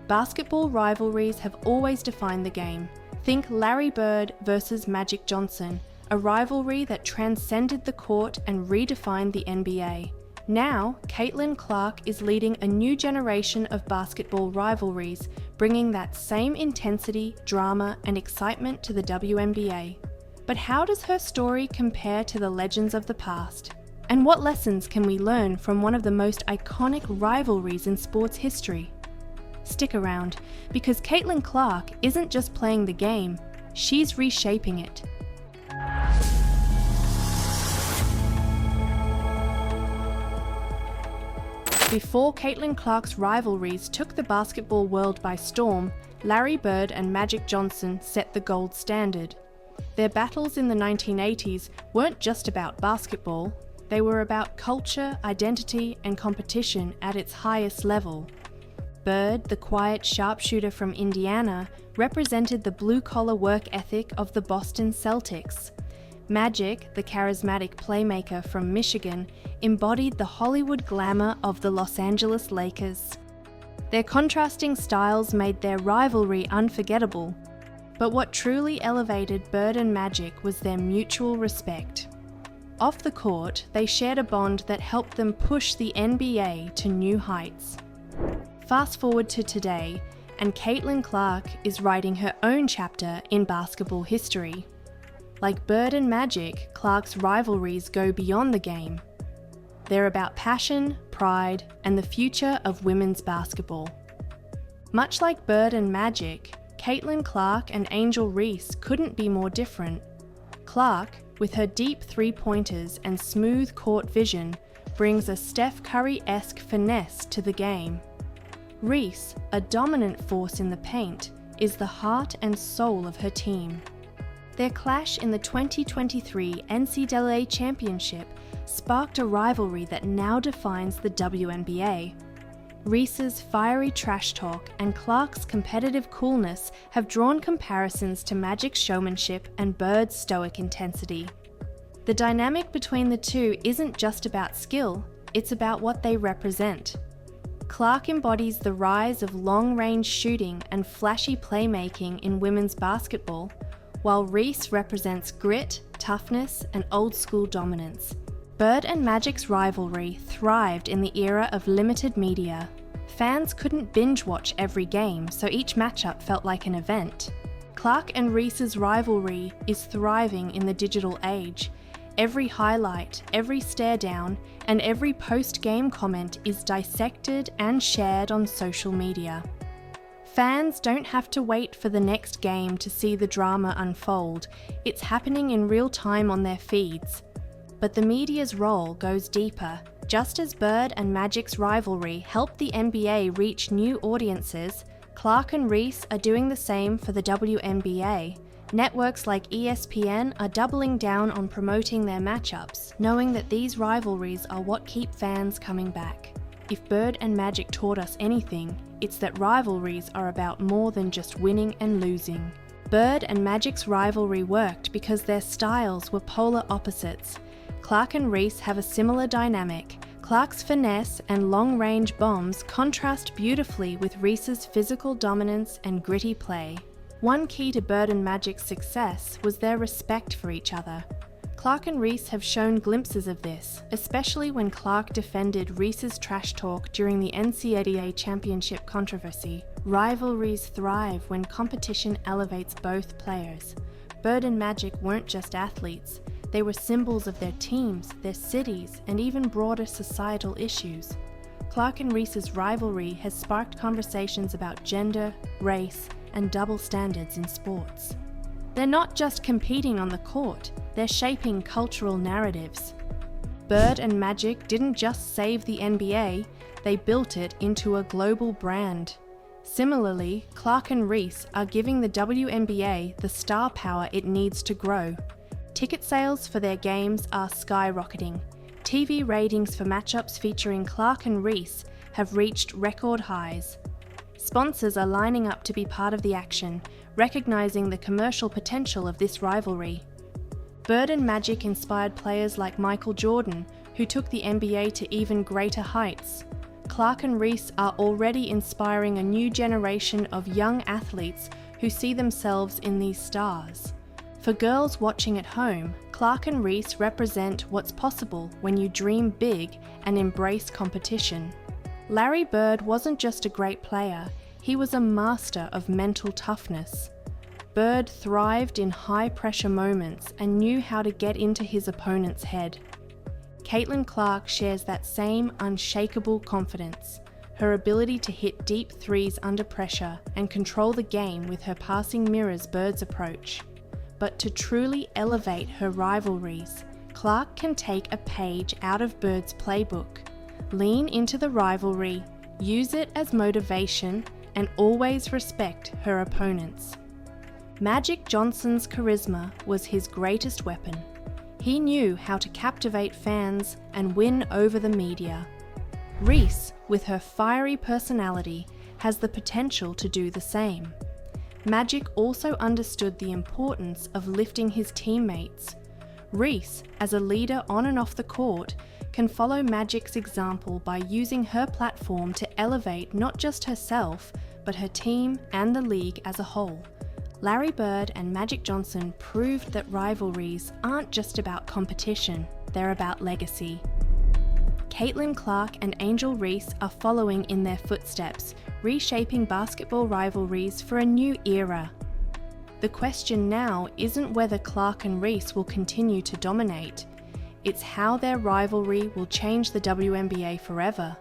Basketball rivalries have always defined the game. Think Larry Bird versus Magic Johnson, a rivalry that transcended the court and redefined the NBA. Now, Caitlin Clark is leading a new generation of basketball rivalries, bringing that same intensity, drama, and excitement to the WNBA. But how does her story compare to the legends of the past? And what lessons can we learn from one of the most iconic rivalries in sports history? Stick around, because Caitlin Clark isn't just playing the game, she's reshaping it. Before Caitlin Clark's rivalries took the basketball world by storm, Larry Bird and Magic Johnson set the gold standard. Their battles in the 1980s weren't just about basketball, they were about culture, identity, and competition at its highest level. Bird, the quiet sharpshooter from Indiana, represented the blue-collar work ethic of the Boston Celtics. Magic, the charismatic playmaker from Michigan, embodied the Hollywood glamour of the Los Angeles Lakers. Their contrasting styles made their rivalry unforgettable, but what truly elevated Bird and Magic was their mutual respect. Off the court, they shared a bond that helped them push the NBA to new heights. Fast forward to today, and Caitlin Clark is writing her own chapter in basketball history. Like Bird and Magic, Clark's rivalries go beyond the game. They're about passion, pride, and the future of women's basketball. Much like Bird and Magic, Caitlin Clark and Angel Reese couldn't be more different. Clark, with her deep three-pointers and smooth court vision, brings a Steph Curry-esque finesse to the game. Reese, a dominant force in the paint, is the heart and soul of her team. Their clash in the 2023 NCAA Championship sparked a rivalry that now defines the WNBA. Reese's fiery trash talk and Clark's competitive coolness have drawn comparisons to Magic's showmanship and Bird's stoic intensity. The dynamic between the two isn't just about skill, it's about what they represent. Clark embodies the rise of long-range shooting and flashy playmaking in women's basketball, while Reese represents grit, toughness, and old-school dominance. Bird and Magic's rivalry thrived in the era of limited media. Fans couldn't binge-watch every game, so each matchup felt like an event. Clark and Reese's rivalry is thriving in the digital age. Every highlight, every stare down, and every post-game comment is dissected and shared on social media. Fans don't have to wait for the next game to see the drama unfold. It's happening in real time on their feeds. But the media's role goes deeper. Just as Bird and Magic's rivalry helped the NBA reach new audiences, Clark and Reese are doing the same for the WNBA. Networks like ESPN are doubling down on promoting their matchups, knowing that these rivalries are what keep fans coming back. If Bird and Magic taught us anything, it's that rivalries are about more than just winning and losing. Bird and Magic's rivalry worked because their styles were polar opposites. Clark and Reese have a similar dynamic. Clark's finesse and long-range bombs contrast beautifully with Reese's physical dominance and gritty play. One key to Bird and Magic's success was their respect for each other. Clark and Reese have shown glimpses of this, especially when Clark defended Reese's trash talk during the NCAA Championship controversy. Rivalries thrive when competition elevates both players. Bird and Magic weren't just athletes, they were symbols of their teams, their cities, and even broader societal issues. Clark and Reese's rivalry has sparked conversations about gender, race, and double standards in sports. They're not just competing on the court, they're shaping cultural narratives. Bird and Magic didn't just save the NBA, they built it into a global brand. Similarly, Clark and Reese are giving the WNBA the star power it needs to grow. Ticket sales for their games are skyrocketing. TV ratings for matchups featuring Clark and Reese have reached record highs. Sponsors are lining up to be part of the action, recognizing the commercial potential of this rivalry. Bird and Magic inspired players like Michael Jordan, who took the NBA to even greater heights. Clark and Reese are already inspiring a new generation of young athletes who see themselves in these stars. For girls watching at home, Clark and Reese represent what's possible when you dream big and embrace competition. Larry Bird wasn't just a great player, he was a master of mental toughness. Bird thrived in high-pressure moments and knew how to get into his opponent's head. Caitlin Clark shares that same unshakable confidence, her ability to hit deep threes under pressure and control the game with her passing mirrors Bird's approach. But to truly elevate her rivalries, Clark can take a page out of Bird's playbook, lean into the rivalry, use it as motivation, and always respect her opponents. Magic Johnson's charisma was his greatest weapon. He knew how to captivate fans and win over the media. Reese, with her fiery personality, has the potential to do the same. Magic also understood the importance of lifting his teammates. Reese, as a leader on and off the court, can follow Magic's example by using her platform to elevate not just herself, but her team and the league as a whole. Larry Bird and Magic Johnson proved that rivalries aren't just about competition, they're about legacy. Caitlin Clark and Angel Reese are following in their footsteps, reshaping basketball rivalries for a new era. The question now isn't whether Clark and Reese will continue to dominate, it's how their rivalry will change the WNBA forever.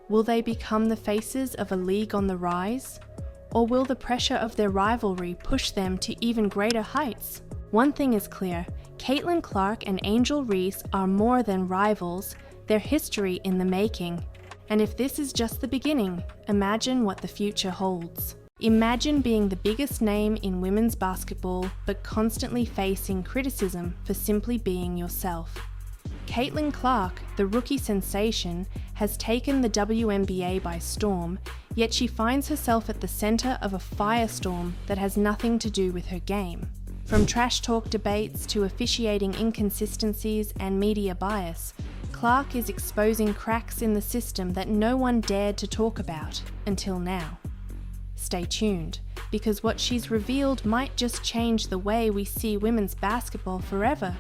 Will they become the faces of a league on the rise? Or will the pressure of their rivalry push them to even greater heights? One thing is clear, Caitlin Clark and Angel Reese are more than rivals, they're history in the making. And if this is just the beginning, imagine what the future holds. Imagine being the biggest name in women's basketball, but constantly facing criticism for simply being yourself. Caitlin Clark, the rookie sensation, has taken the WNBA by storm, yet she finds herself at the center of a firestorm that has nothing to do with her game. From trash talk debates to officiating inconsistencies and media bias, Clark is exposing cracks in the system that no one dared to talk about until now. Stay tuned, because what she's revealed might just change the way we see women's basketball forever.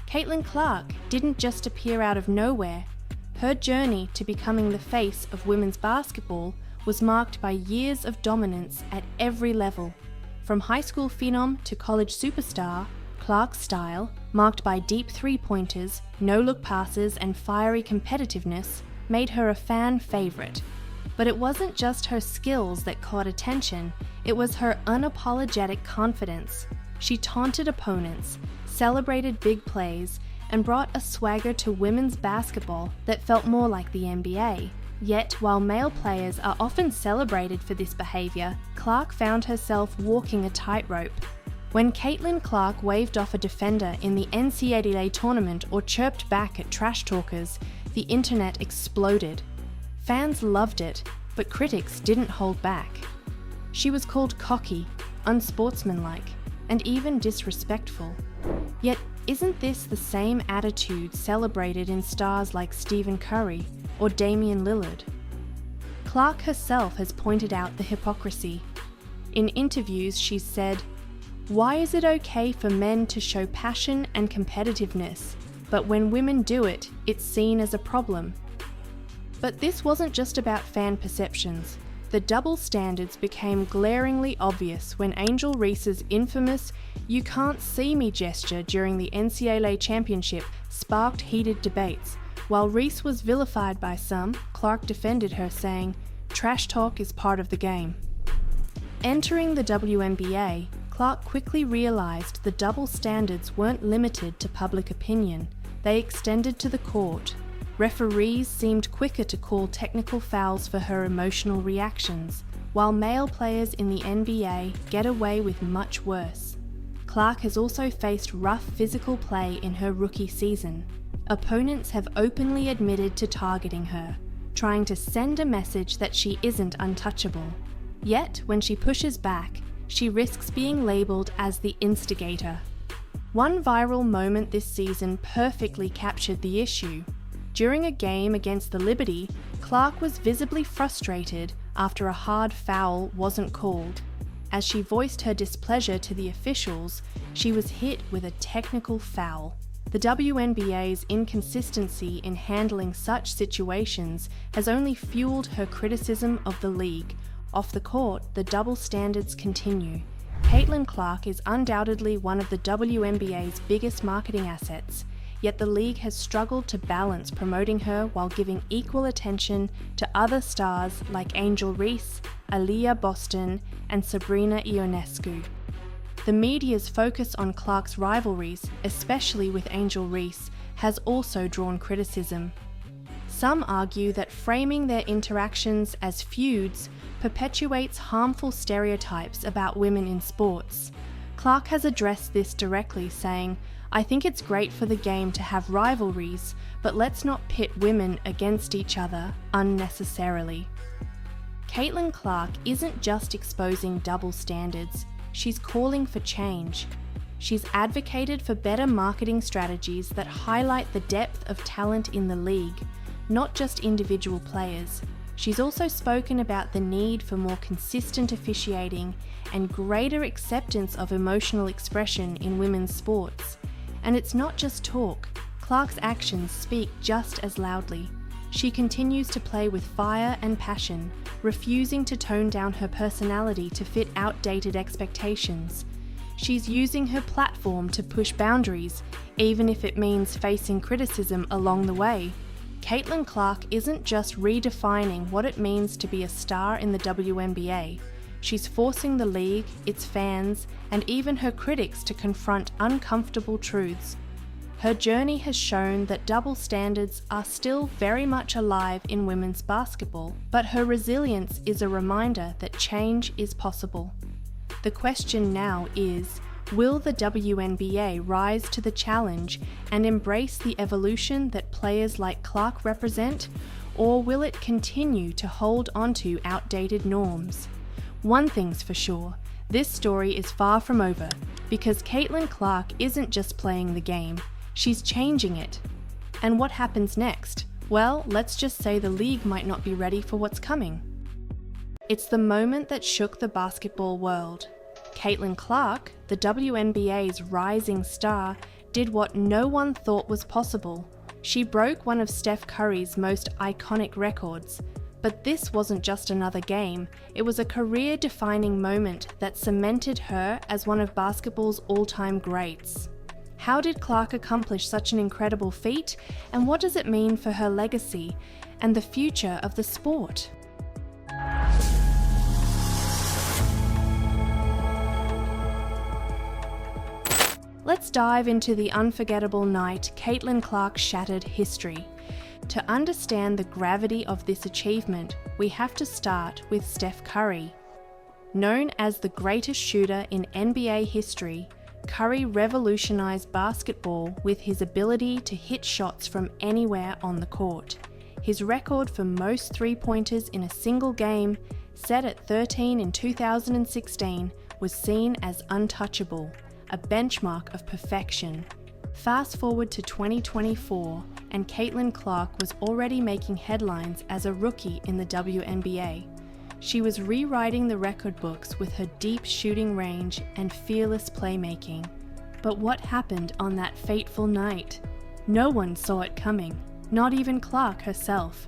Caitlin Clark didn't just appear out of nowhere. Her journey to becoming the face of women's basketball was marked by years of dominance at every level. From high school phenom to college superstar, Clark's style, marked by deep three-pointers, no-look passes and fiery competitiveness, made her a fan favorite. But it wasn't just her skills that caught attention, it was her unapologetic confidence. She taunted opponents, celebrated big plays, and brought a swagger to women's basketball that felt more like the NBA. Yet, while male players are often celebrated for this behavior, Clark found herself walking a tightrope. When Caitlin Clark waved off a defender in the NCAA tournament or chirped back at trash talkers, the internet exploded. Fans loved it, but critics didn't hold back. She was called cocky, unsportsmanlike, and even disrespectful. Yet, isn't this the same attitude celebrated in stars like Stephen Curry or Damian Lillard? Clark herself has pointed out the hypocrisy. In interviews, she's said, "Why is it okay for men to show passion and competitiveness, but when women do it, it's seen as a problem?" But this wasn't just about fan perceptions. The double standards became glaringly obvious when Angel Reese's infamous "you can't see me" gesture during the NCAA championship sparked heated debates. While Reese was vilified by some, Clark defended her, saying, "Trash talk is part of the game." Entering the WNBA, Clark quickly realized the double standards weren't limited to public opinion. They extended to the court. Referees seemed quicker to call technical fouls for her emotional reactions, while male players in the NBA get away with much worse. Clark has also faced rough physical play in her rookie season. Opponents have openly admitted to targeting her, trying to send a message that she isn't untouchable. Yet, when she pushes back, she risks being labeled as the instigator. One viral moment this season perfectly captured the issue. During a game against the Liberty, Clark was visibly frustrated after a hard foul wasn't called. As she voiced her displeasure to the officials, she was hit with a technical foul. The WNBA's inconsistency in handling such situations has only fueled her criticism of the league. Off the court, the double standards continue. Caitlin Clark is undoubtedly one of the WNBA's biggest marketing assets, yet the league has struggled to balance promoting her while giving equal attention to other stars like Angel Reese, Aaliyah Boston, and Sabrina Ionescu. The media's focus on Clark's rivalries, especially with Angel Reese, has also drawn criticism. Some argue that framing their interactions as feuds perpetuates harmful stereotypes about women in sports. Clark has addressed this directly, saying, "I think it's great for the game to have rivalries, but let's not pit women against each other unnecessarily." Caitlin Clark isn't just exposing double standards, she's calling for change. She's advocated for better marketing strategies that highlight the depth of talent in the league, not just individual players. She's also spoken about the need for more consistent officiating and greater acceptance of emotional expression in women's sports. And it's not just talk, Clark's actions speak just as loudly. She continues to play with fire and passion, refusing to tone down her personality to fit outdated expectations. She's using her platform to push boundaries, even if it means facing criticism along the way. Caitlin Clark isn't just redefining what it means to be a star in the WNBA. She's forcing the league, its fans, and even her critics to confront uncomfortable truths. Her journey has shown that double standards are still very much alive in women's basketball, but her resilience is a reminder that change is possible. The question now is, will the WNBA rise to the challenge and embrace the evolution that players like Clark represent, or will it continue to hold onto outdated norms? One thing's for sure, this story is far from over, because Caitlin Clark isn't just playing the game, she's changing it. And what happens next? Well, let's just say the league might not be ready for what's coming. It's the moment that shook the basketball world. Caitlin Clark, the WNBA's rising star, did what no one thought was possible. She broke one of Steph Curry's most iconic records. But this wasn't just another game, it was a career-defining moment that cemented her as one of basketball's all-time greats. How did Clark accomplish such an incredible feat, and what does it mean for her legacy and the future of the sport? Let's dive into the unforgettable night Caitlin Clark shattered history. To understand the gravity of this achievement, we have to start with Steph Curry. Known as the greatest shooter in NBA history, Curry revolutionized basketball with his ability to hit shots from anywhere on the court. His record for most three-pointers in a single game, set at 13 in 2016, was seen as untouchable, a benchmark of perfection. Fast forward to 2024, and Caitlin Clark was already making headlines as a rookie in the WNBA. She was rewriting the record books with her deep shooting range and fearless playmaking. But what happened on that fateful night? No one saw it coming, not even Clark herself.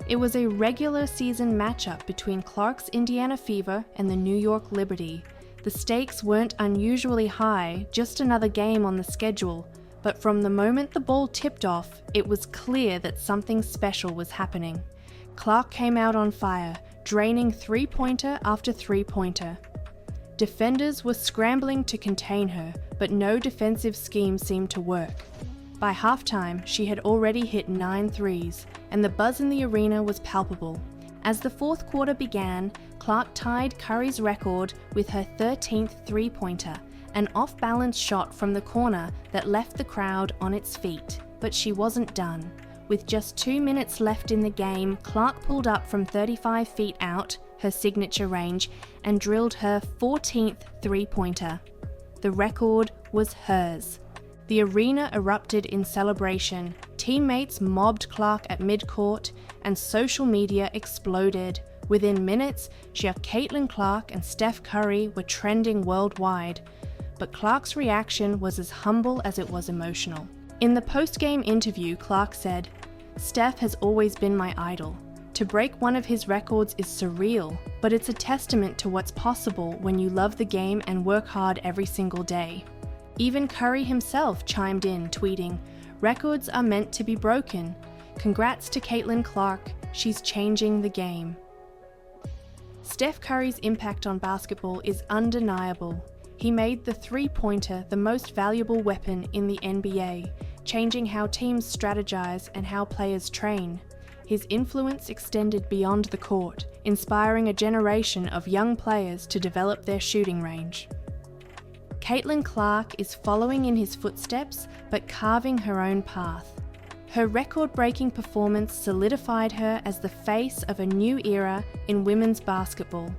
It was a regular season matchup between Clark's Indiana Fever and the New York Liberty. The stakes weren't unusually high, just another game on the schedule, but from the moment the ball tipped off, it was clear that something special was happening. Clark came out on fire, draining three-pointer after three-pointer. Defenders were scrambling to contain her, but no defensive scheme seemed to work. By halftime, she had already hit 9 threes, and the buzz in the arena was palpable. As the fourth quarter began, Clark tied Curry's record with her 13th three-pointer, an off-balance shot from the corner that left the crowd on its feet. But she wasn't done. With just 2 minutes left in the game, Clark pulled up from 35 feet out, her signature range, and drilled her 14th three-pointer. The record was hers. The arena erupted in celebration, teammates mobbed Clark at midcourt, and social media exploded. Within minutes, Caitlin Clark and Steph Curry were trending worldwide. But Clark's reaction was as humble as it was emotional. In the post-game interview, Clark said, "Steph has always been my idol. To break one of his records is surreal, but it's a testament to what's possible when you love the game and work hard every single day." Even Curry himself chimed in, tweeting, "Records are meant to be broken. Congrats to Caitlin Clark, she's changing the game." Steph Curry's impact on basketball is undeniable. He made the three-pointer the most valuable weapon in the NBA, changing how teams strategize and how players train. His influence extended beyond the court, inspiring a generation of young players to develop their shooting range. Caitlin Clark is following in his footsteps, but carving her own path. Her record-breaking performance solidified her as the face of a new era in women's basketball.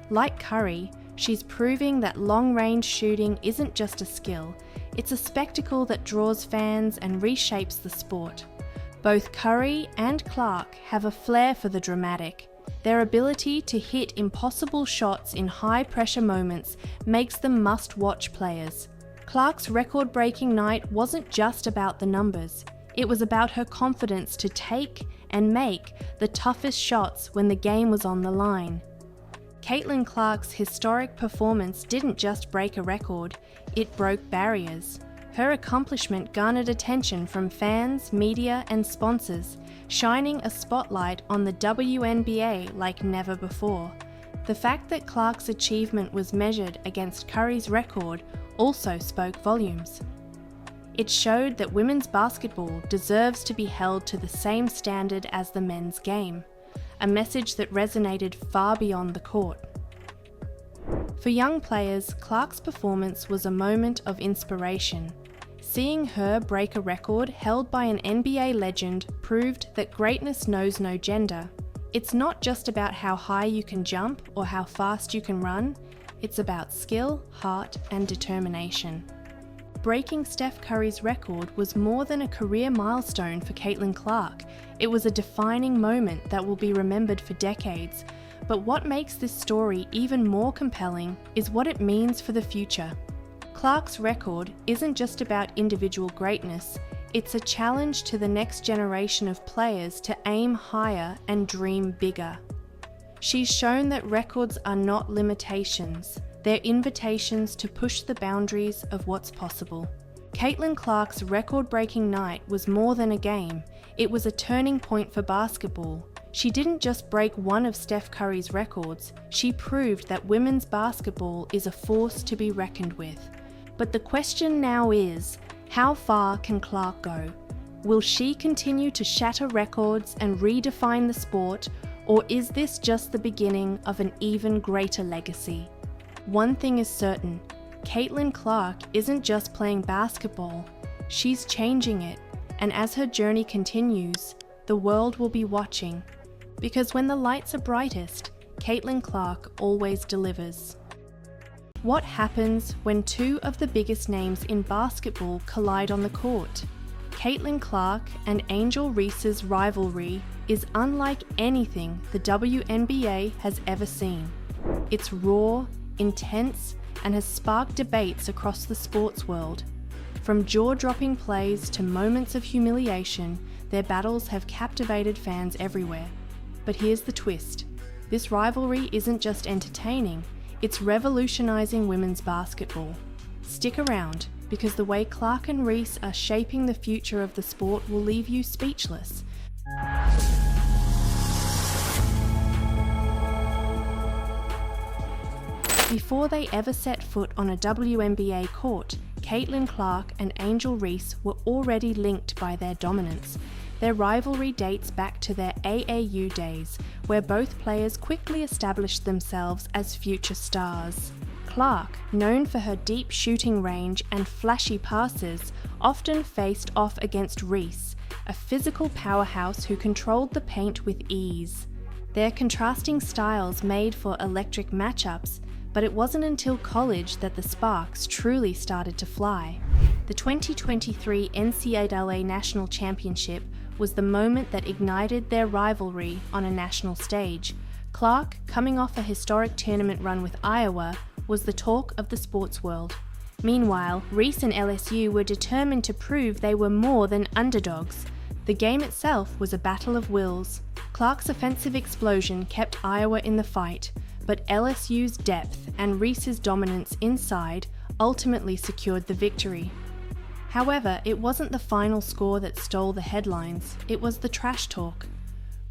Like Curry, she's proving that long-range shooting isn't just a skill, it's a spectacle that draws fans and reshapes the sport. Both Curry and Clark have a flair for the dramatic. Their ability to hit impossible shots in high-pressure moments makes them must-watch players. Clark's record-breaking night wasn't just about the numbers. It was about her confidence to take and make the toughest shots when the game was on the line. Caitlin Clark's historic performance didn't just break a record, it broke barriers. Her accomplishment garnered attention from fans, media, and sponsors, shining a spotlight on the WNBA like never before. The fact that Clark's achievement was measured against Curry's record also spoke volumes. It showed that women's basketball deserves to be held to the same standard as the men's game, a message that resonated far beyond the court. For young players, Clark's performance was a moment of inspiration. Seeing her break a record held by an NBA legend proved that greatness knows no gender. It's not just about how high you can jump or how fast you can run, it's about skill, heart, and determination. Breaking Steph Curry's record was more than a career milestone for Caitlin Clark. It was a defining moment that will be remembered for decades. But what makes this story even more compelling is what it means for the future. Clark's record isn't just about individual greatness, it's a challenge to the next generation of players to aim higher and dream bigger. She's shown that records are not limitations, they're invitations to push the boundaries of what's possible. Caitlin Clark's record-breaking night was more than a game, it was a turning point for basketball. She didn't just break one of Steph Curry's records, she proved that women's basketball is a force to be reckoned with. But the question now is, how far can Clark go? Will she continue to shatter records and redefine the sport, or is this just the beginning of an even greater legacy? One thing is certain, Caitlin Clark isn't just playing basketball, she's changing it, and as her journey continues, the world will be watching. Because when the lights are brightest, Caitlin Clark always delivers. What happens when two of the biggest names in basketball collide on the court? Caitlin Clark and Angel Reese's rivalry is unlike anything the WNBA has ever seen. It's raw, intense, and has sparked debates across the sports world. From jaw-dropping plays to moments of humiliation, their battles have captivated fans everywhere. But here's the twist. This rivalry isn't just entertaining, it's revolutionizing women's basketball. Stick around, because the way Clark and Reese are shaping the future of the sport will leave you speechless. Before they ever set foot on a WNBA court, Caitlin Clark and Angel Reese were already linked by their dominance. Their rivalry dates back to their AAU days, where both players quickly established themselves as future stars. Clark, known for her deep shooting range and flashy passes, often faced off against Reese, a physical powerhouse who controlled the paint with ease. Their contrasting styles made for electric matchups, but it wasn't until college that the sparks truly started to fly. The 2023 NCAA National Championship was the moment that ignited their rivalry on a national stage. Clark, coming off a historic tournament run with Iowa, was the talk of the sports world. Meanwhile, Reese and LSU were determined to prove they were more than underdogs. The game itself was a battle of wills. Clark's offensive explosion kept Iowa in the fight, but LSU's depth and Reese's dominance inside ultimately secured the victory. However, it wasn't the final score that stole the headlines, it was the trash talk.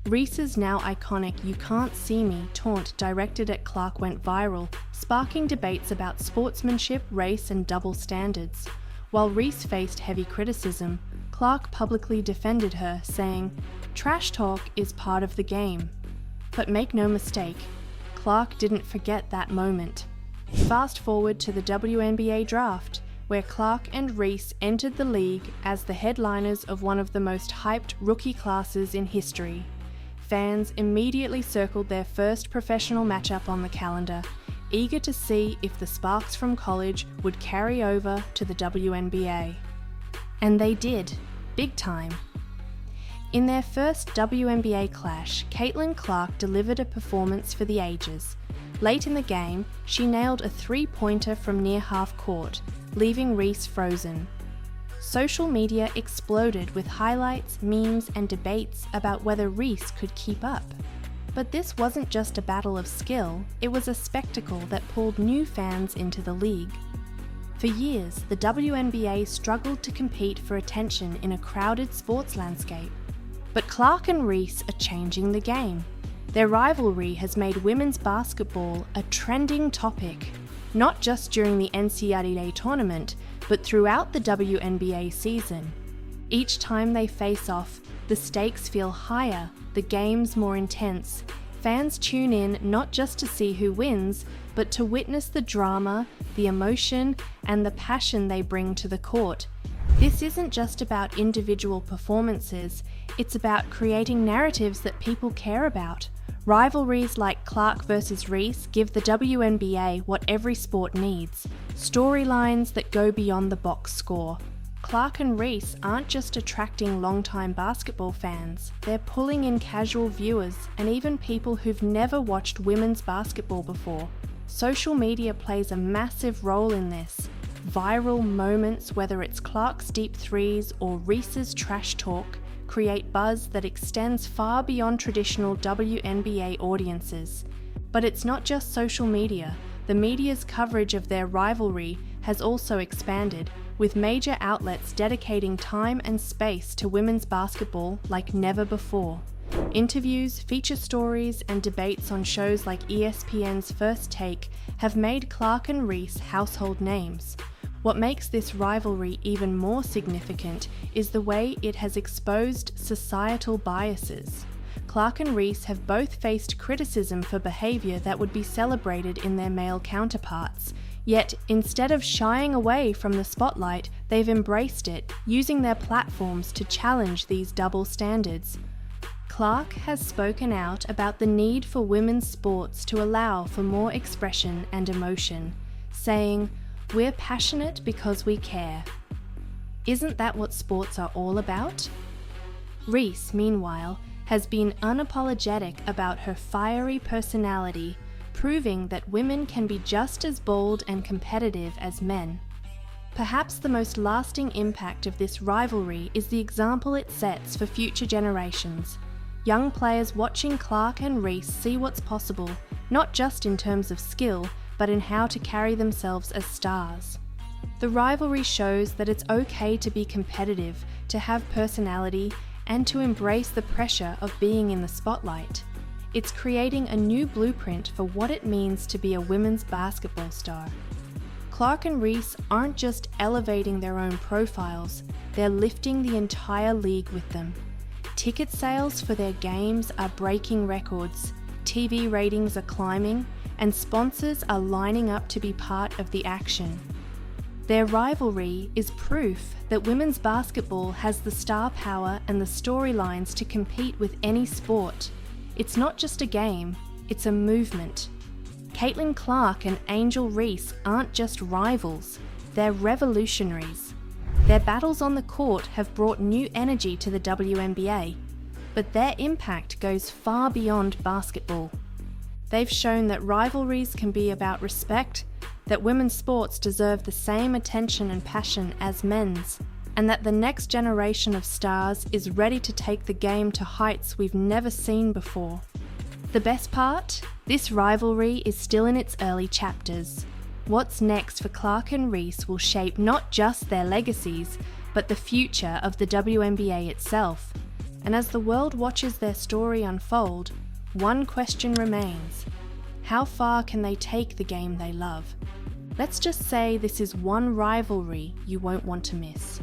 Reese's now iconic "You Can't See Me" taunt directed at Clark went viral, sparking debates about sportsmanship, race, and double standards. While Reese faced heavy criticism, Clark publicly defended her, saying, "Trash talk is part of the game." But make no mistake, Clark didn't forget that moment. Fast forward to the WNBA draft, where Clark and Reese entered the league as the headliners of one of the most hyped rookie classes in history. Fans immediately circled their first professional matchup on the calendar, eager to see if the sparks from college would carry over to the WNBA. And they did, big time. In their first WNBA clash, Caitlin Clark delivered a performance for the ages. Late in the game, she nailed a three-pointer from near half court, leaving Reese frozen. Social media exploded with highlights, memes, and debates about whether Reese could keep up. But this wasn't just a battle of skill, it was a spectacle that pulled new fans into the league. For years, the WNBA struggled to compete for attention in a crowded sports landscape. But Clark and Reese are changing the game. Their rivalry has made women's basketball a trending topic, not just during the NCAA tournament, but throughout the WNBA season. Each time they face off, the stakes feel higher, the game's more intense. Fans tune in not just to see who wins, but to witness the drama, the emotion, and the passion they bring to the court. This isn't just about individual performances, it's about creating narratives that people care about. Rivalries like Clark versus Reese give the WNBA what every sport needs: storylines that go beyond the box score. Clark and Reese aren't just attracting longtime basketball fans, they're pulling in casual viewers and even people who've never watched women's basketball before. Social media plays a massive role in this. Viral moments, whether it's Clark's deep threes or Reese's trash talk, create buzz that extends far beyond traditional WNBA audiences. But it's not just social media. The media's coverage of their rivalry has also expanded, with major outlets dedicating time and space to women's basketball like never before. Interviews, feature stories, and debates on shows like ESPN's First Take have made Clark and Reese household names. What makes this rivalry even more significant is the way it has exposed societal biases. Clark and Reese have both faced criticism for behaviour that would be celebrated in their male counterparts. Yet, instead of shying away from the spotlight, they've embraced it, using their platforms to challenge these double standards. Clark has spoken out about the need for women's sports to allow for more expression and emotion, saying, "We're passionate because we care." Isn't that what sports are all about? Reese, meanwhile, has been unapologetic about her fiery personality, proving that women can be just as bold and competitive as men. Perhaps the most lasting impact of this rivalry is the example it sets for future generations. Young players watching Clark and Reese see what's possible, not just in terms of skill, but in how to carry themselves as stars. The rivalry shows that it's okay to be competitive, to have personality, and to embrace the pressure of being in the spotlight. It's creating a new blueprint for what it means to be a women's basketball star. Clark and Reese aren't just elevating their own profiles, they're lifting the entire league with them. Ticket sales for their games are breaking records, TV ratings are climbing, and sponsors are lining up to be part of the action. Their rivalry is proof that women's basketball has the star power and the storylines to compete with any sport. It's not just a game, it's a movement. Caitlin Clark and Angel Reese aren't just rivals, they're revolutionaries. Their battles on the court have brought new energy to the WNBA, but their impact goes far beyond basketball. They've shown that rivalries can be about respect, that women's sports deserve the same attention and passion as men's, and that the next generation of stars is ready to take the game to heights we've never seen before. The best part? This rivalry is still in its early chapters. What's next for Clark and Reese will shape not just their legacies, but the future of the WNBA itself. And as the world watches their story unfold, one question remains: how far can they take the game they love? Let's just say this is one rivalry you won't want to miss.